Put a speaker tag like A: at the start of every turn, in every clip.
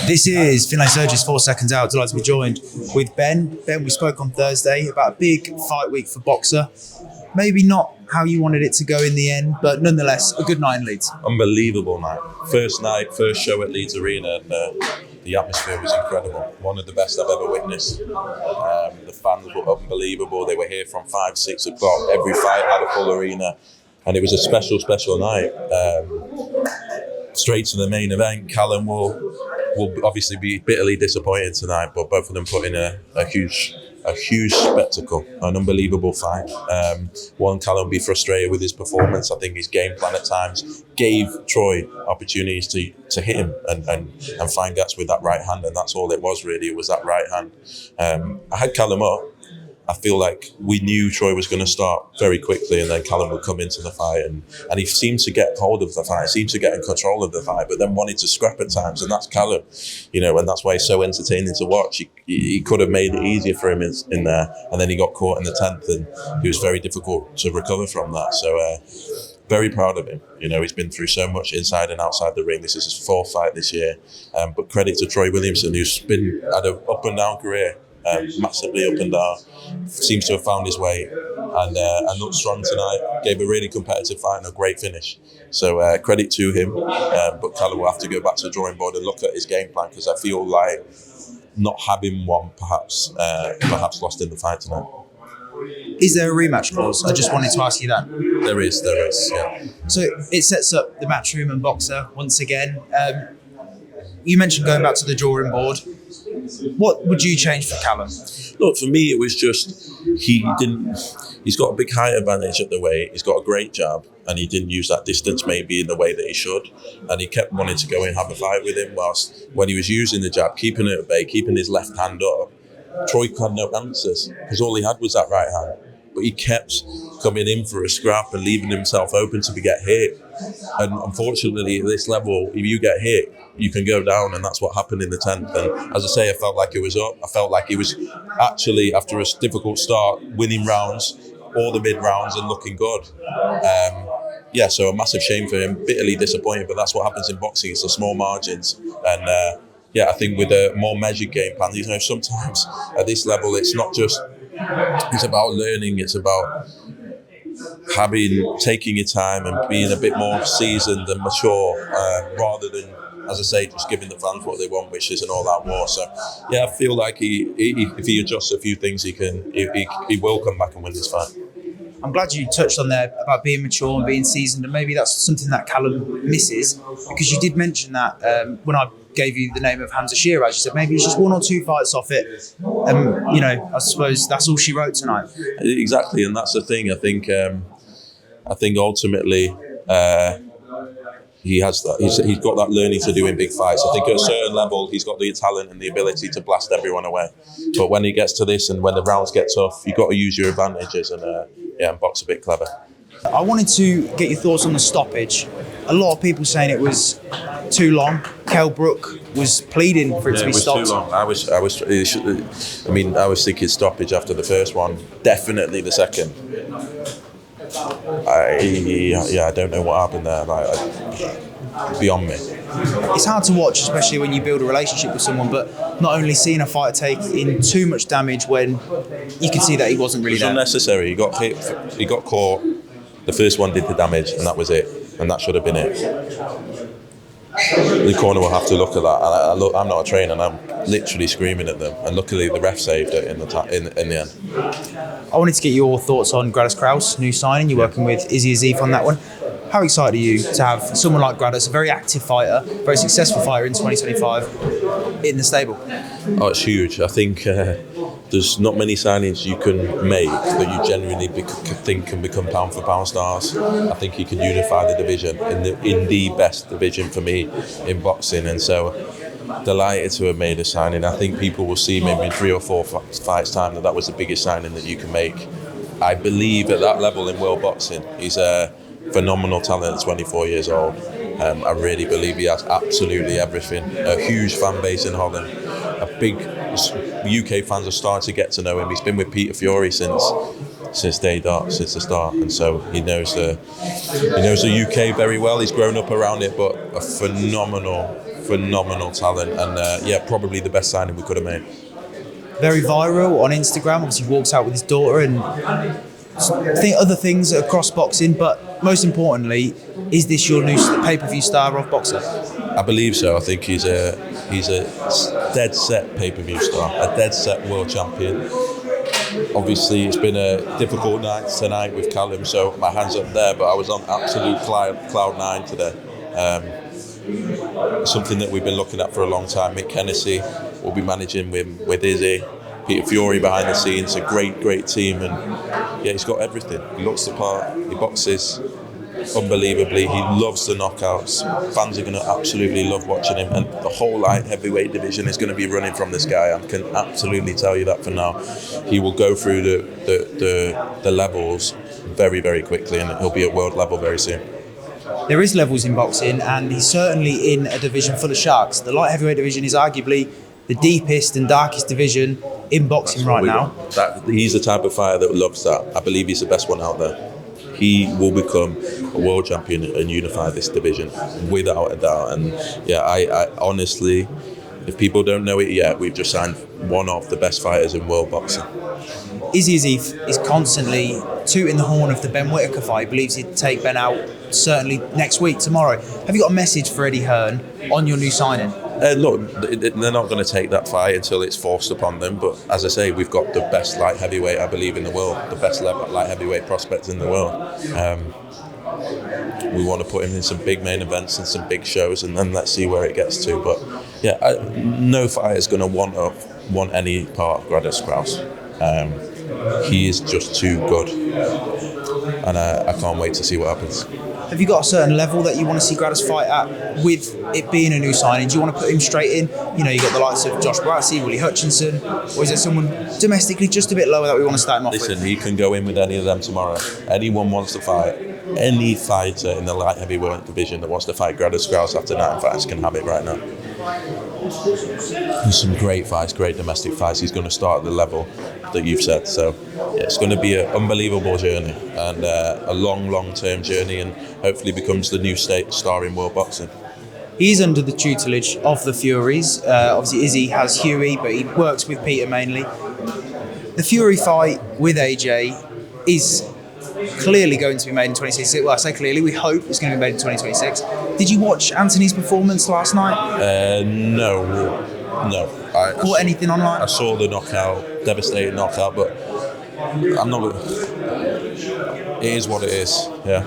A: This is Finlay Sturges, 4 seconds out. Delighted to be joined with Ben. Ben, we spoke on Thursday about a big fight week for Boxer. Maybe not how you wanted it to go in the end, but nonetheless, a good night in Leeds.
B: Unbelievable night. First show at Leeds Arena, and the atmosphere was incredible. One of the best I've ever witnessed. The fans were unbelievable. They were here from 5, 6 o'clock. Every fight had a full arena, and it was a special night. Straight to the main event. Callum will obviously be bitterly disappointed tonight, but both of them put in a huge spectacle, an unbelievable fight. Callum will be frustrated with his performance. I think his game plan at times gave Troy opportunities to hit him and find gaps with that right hand, and that's all it was really. It was that right hand. I had Callum up. I feel like we knew Troy was going to start very quickly, and then Callum would come into the fight, and he seemed to get hold of the fight, seemed to get in control of the fight, but then wanted to scrap at times, and that's Callum, and that's why he's so entertaining to watch. He could have made it easier for him in there, and then he got caught in the 10th, and he was very difficult to recover from that. So very proud of him. He's been through so much inside and outside the ring. This is his 4th fight this year, but credit to Troy Williamson, who's had an up and down career. Massively up and down, seems to have found his way, and looked strong tonight. Gave a really competitive fight and a great finish. So credit to him, but Callum will have to go back to the drawing board and look at his game plan, because I feel like not having one perhaps lost in the fight tonight.
A: Is there a rematch clause? I just wanted to ask you that.
B: There is, yeah.
A: So it sets up the Matchroom and Boxer once again. You mentioned going back to the drawing board. What would you change for Callum?
B: Look, for me, it was just he's got a big height advantage at the weight. He's got a great jab, and he didn't use that distance maybe in the way that he should. And he kept wanting to go and have a fight with him, whilst when he was using the jab, keeping it at bay, keeping his left hand up, Troy had no answers, because all he had was that right hand. But he kept coming in for a scrap and leaving himself open to get hit. And unfortunately, at this level, if you get hit, you can go down, and that's what happened in the 10th. And as I say, I felt like it was up. I felt like he was actually, after a difficult start, winning rounds, all the mid rounds, and looking good. So a massive shame for him, bitterly disappointed, but that's what happens in boxing. It's the small margins. And I think with a more measured game plan, sometimes at this level, it's not just, it's about learning, it's about taking your time and being a bit more seasoned and mature, rather than, as I say, just giving the fans what they want, which is an all-out war. So, I feel like if he adjusts a few things, he will come back and win this fight.
A: I'm glad you touched on there about being mature and being seasoned, and maybe that's something that Callum misses, because you did mention that when I gave you the name of Hamza Shiraz, you said maybe it's just 1 or 2 fights off it. I suppose that's all she wrote tonight.
B: Exactly, and that's the thing. I think ultimately he has that. He's got that learning to do in big fights. I think at a certain level, he's got the talent and the ability to blast everyone away. But when he gets to this, and when the rounds get tough, you've got to use your advantages and box a bit clever.
A: I wanted to get your thoughts on the stoppage. A lot of people saying it was too long. Kell Brook was pleading for it to be stopped.
B: Too long. I was thinking stoppage after the first one. Definitely the second. I don't know what happened there. Beyond me.
A: It's hard to watch, especially when you build a relationship with someone, but not only seeing a fighter take in too much damage when you can see that he wasn't really there.
B: It was unnecessary. He got hit, he got caught. The first one did the damage, and that was it. And that should have been it. The corner will have to look at that. I'm not a trainer, and I'm literally screaming at them. And luckily, the ref saved it in the end.
A: I wanted to get your thoughts on Gatis Krauss, new signing. You're working with Izzy Azif on that one. How excited are you to have someone like Gatis, a very active fighter, very successful fighter in 2025, in the stable?
B: Oh, it's huge. I think there's not many signings you can make that you genuinely think can become pound for pound stars. I think he can unify the division in the best division for me in boxing, and so delighted to have made a signing. I think people will see maybe in 3 or 4 fights time that was the biggest signing that you can make. I believe at that level in world boxing, he's a phenomenal talent at 24 years old. I really believe he has absolutely everything. A huge fan base in Holland. A big UK fans are starting to get to know him. He's been with Peter Fury since day dot, since the start, and so he knows the UK very well. He's grown up around it, but a phenomenal phenomenal talent, and probably the best signing we could have made.
A: Very viral on Instagram. Obviously, he walks out with his daughter and other things across boxing. But most importantly, is this your new pay-per-view star of boxing?
B: I believe so. I think he's a dead set pay-per-view star, a dead set world champion. Obviously, it's been a difficult night tonight with Callum, so my hands up there. But I was on absolute cloud nine today. Something that we've been looking at for a long time. Mick Hennessy will be managing with Izzy. Peter Fury behind the scenes, a great team, and yeah, he's got everything. He looks the part, he boxes unbelievably, he loves the knockouts. Fans are going to absolutely love watching him, and the whole light heavyweight division is going to be running from this guy. I can absolutely tell you that for now. He will go through the levels very quickly, and he'll be at world level very soon.
A: There is levels in boxing, and he's certainly in a division full of sharks. The light heavyweight division is arguably the deepest and darkest division in boxing right now.
B: He's the type of fighter that loves that. I believe he's the best one out there. He will become a world champion and unify this division without a doubt. And yeah, I honestly, if people don't know it yet, we've just signed one of the best fighters in world boxing.
A: Izzy is constantly tooting the horn of the Ben Whittaker fight. He believes he'd take Ben out certainly next week, tomorrow. Have you got a message for Eddie Hearn on your new signing?
B: Look, they're not going to take that fight until it's forced upon them. But as I say, we've got the best light heavyweight, I believe, in the world, the best light heavyweight prospects in the world. We want to put him in some big main events and some big shows, and then let's see where it gets to. But yeah, no fighter's going to want any part of Gatis Krauss. He is just too good, and I can't wait to see what happens.
A: Have you got a certain level that you want to see Gatis fight at with it being a new signing? Do you want to put him straight in? You know, you got the likes of Josh Bratsy, Willie Hutchinson, or is there someone domestically just a bit lower that we want to start him off with?
B: Listen, he can go in with any of them tomorrow. Anyone wants to fight, any fighter in the light heavyweight division that wants to fight Gatis Krauss after 9 fights can have it right now. There's some great fights, great domestic fights. He's going to start at the level that you've said. So yeah, it's going to be an unbelievable journey, and a long-term journey, and hopefully becomes the new star in world boxing.
A: He's under the tutelage of the Furies. Obviously, Izzy has Huey, but he works with Peter mainly. The Fury fight with AJ is clearly going to be made in 2026. Well, I say clearly, we hope it's going to be made in 2026. Did you watch Anthony's performance last night?
B: No.
A: Caught anything online?
B: I saw the knockout, devastating knockout, but I'm not. It is what it is. Yeah.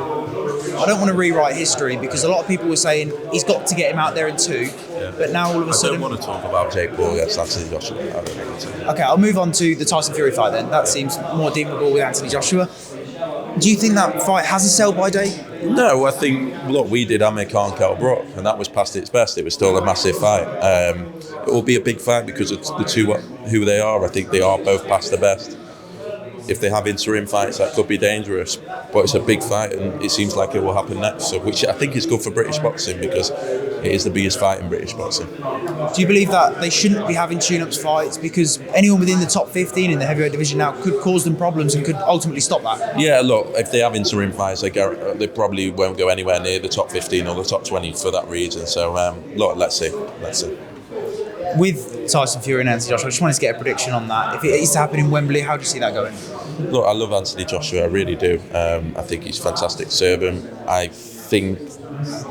A: I don't want to rewrite history, because a lot of people were saying he's got to get him out there in 2, but now all of a sudden...
B: I don't want to talk about Jake Paul against Anthony Joshua. I don't want to.
A: Okay, I'll move on to the Tyson Fury fight then. That seems more deemable with Anthony Joshua. Do you think that fight has a sell-by date?
B: No, I think, look, we did Amir Khan, Kell Brook, and that was past its best. It was still a massive fight. It will be a big fight because of the two, who they are. I think they are both past the best. If they have interim fights, that could be dangerous. But it's a big fight, and it seems like it will happen next. So, which I think is good for British boxing, because it is the biggest fight in British boxing.
A: Do you believe that they shouldn't be having tune-ups fights, because anyone within the top 15 in the heavyweight division now could cause them problems and could ultimately stop that? Yeah,
B: look, if they have interim fights, they probably won't go anywhere near the top 15 or the top 20 for that reason. So, look, let's see.
A: With Tyson Fury and Anthony Joshua, I just wanted to get a prediction on that. If it is to happen in Wembley, how do you see that going?
B: Look, I love Anthony Joshua, I really do. I think he's fantastic to serve him. I think,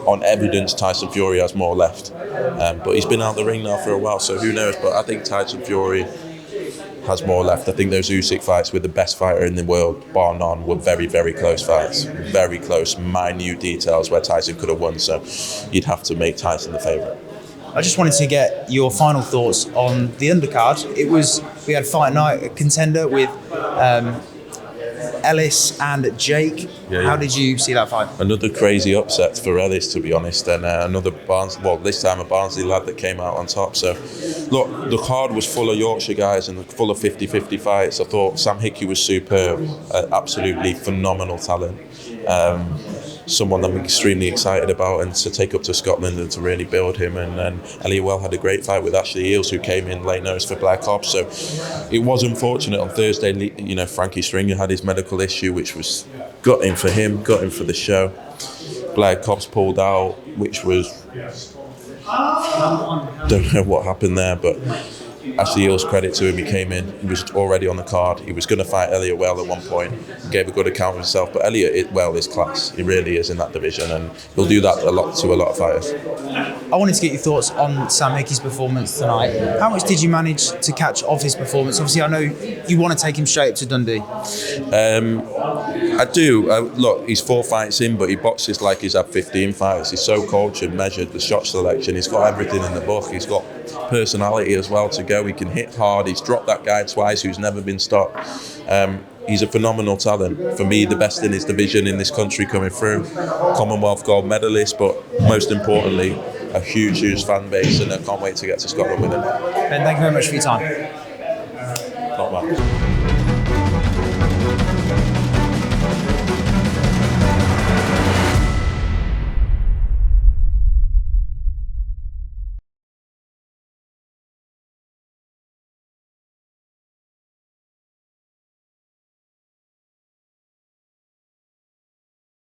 B: on evidence, Tyson Fury has more left. But he's been out the ring now for a while, so who knows? But I think Tyson Fury has more left. I think those Usyk fights with the best fighter in the world, bar none, were very, very close fights. Very close, minute details where Tyson could have won. So you'd have to make Tyson the favourite.
A: I just wanted to get your final thoughts on the undercard. We had fight night, a contender with Ellis and Jake. How did you see that fight?
B: Another crazy upset for Ellis, to be honest, and another this time a Barnsley lad that came out on top. So, look, the card was full of Yorkshire guys and full of 50-50 fights. I thought Sam Hickey was superb, absolutely phenomenal talent. Someone I'm extremely excited about, and to take up to Scotland and to really build him. And then Elliot Well had a great fight with Ashley Eels, who came in late notice for Blair Cobbs. So it was unfortunate on Thursday. You know, Frankie Stringer had his medical issue, which was gutting for him, gutting for the show. Blair Cobbs pulled out, which was Don't know what happened there, but Ashley Hill's credit to him, he came in, he was already on the card. He was going to fight Elliot Well at one point, gave a good account of himself, but Elliot Well is class. He really is in that division, and he'll do that a lot to a lot of fighters.
A: I wanted to get your thoughts on Sam Hickey's performance tonight. How much did you manage to catch of his performance? Obviously, I know you want to take him straight up to Dundee.
B: I do. Look, he's 4 fights in, but he boxes like he's had 15 fights. He's so cultured, measured, the shot selection. He's got everything in the book. He's got personality as well to go. He can hit hard. He's dropped that guy twice who's never been stopped. He's a phenomenal talent. For me, the best in his division in this country coming through. Commonwealth gold medalist, but most importantly, a huge fan base, and I can't wait to get to Scotland with him.
A: Ben, thank you very much for your time.